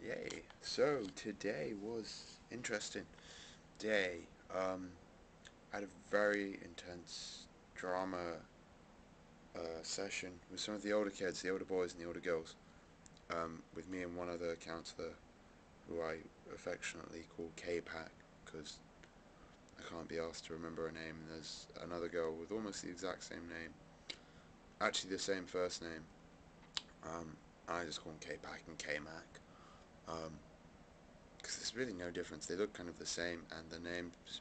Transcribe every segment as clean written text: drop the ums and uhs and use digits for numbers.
Yay. So today was interesting day. I had a very intense drama session with some of the older kids, the older boys and the older girls. With me and one other counselor who I affectionately call K-Pack because I can't be asked to remember her name. And there's another girl with almost the exact same name, actually the same first name. I just call them K-Pack and K-Mac. Because there's really no difference. They look kind of the same, and the name's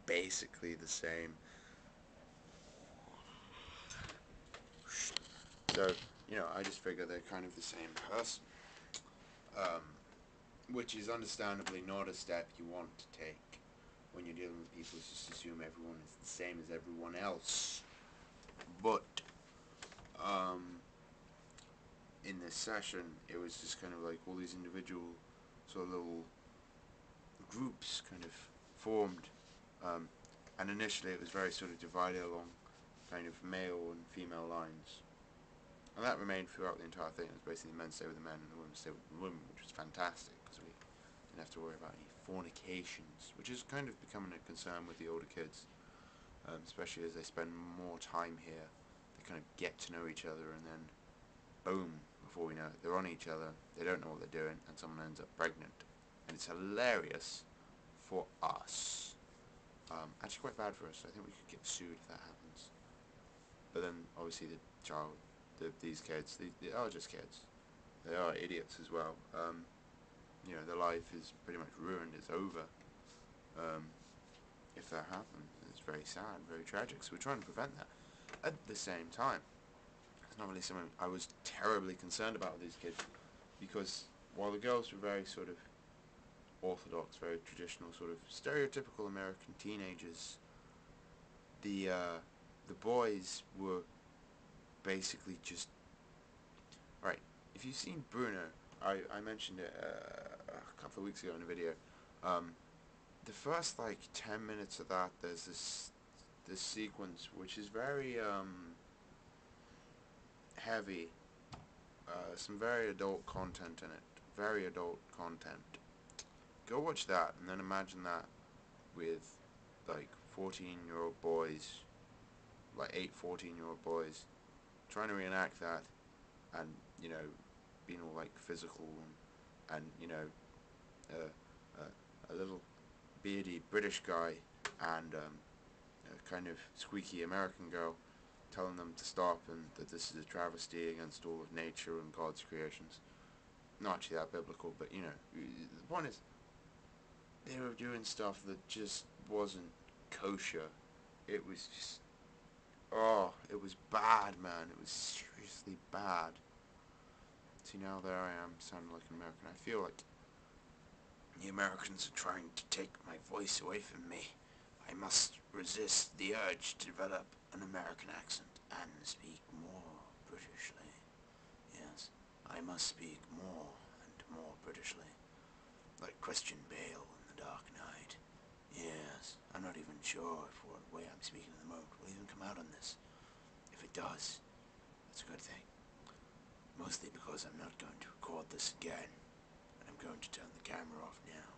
basically the same. So, I just figure they're kind of the same person. Um, which is understandably not a step you want to take when you're dealing with people. Just assume everyone is the same as everyone else. But, in this session, it was just kind of like all these individual sort of little groups kind of formed. And initially it was very sort of divided along kind of male and female lines. And that remained throughout the entire thing. It was basically the men stay with the men and the women stay with the women, which was fantastic because we didn't have to worry about any fornications, which is kind of becoming a concern with the older kids, especially as they spend more time here. They kind of get to know each other, and then boom, before we know it, they're on each other, they don't know what they're doing, and someone ends up pregnant. And it's hilarious for us. Actually quite bad for us. I think we could get sued if that happens. But then, obviously, these kids, they are just kids. They are idiots as well. Their life is pretty much ruined. It's over. If that happens, it's very sad, very tragic. So we're trying to prevent that. At the same time, it's not really something I was terribly concerned about with these kids, because while the girls were very sort of orthodox, very traditional, sort of stereotypical American teenagers, the boys were basically just right. If you've seen Bruno, I mentioned it a couple of weeks ago in a video. The first like 10 minutes of that, there's this sequence which is very heavy. Some very adult content in it. Very adult content. Go watch that, and then imagine that with like 14-year-old boys, like 14-year-old boys, trying to reenact that, and being all like physical, and a little beardy British guy and a kind of squeaky American girl telling them to stop and that this is a travesty against all of nature and God's creations. Not actually that biblical, but the point is, they were doing stuff that just wasn't kosher. It was just, it was bad, man. It was seriously bad. See, now there I am, sounding like an American. I feel like the Americans are trying to take my voice away from me. I must resist the urge to develop an American accent and speak more Britishly. Yes, I must speak more and more Britishly. Like Christian Bale in The Dark Knight. Yes, I'm not even sure if what way I'm speaking at the moment will even come out on this. If it does, that's a good thing. Mostly because I'm not going to record this again, and I'm going to turn the camera off now.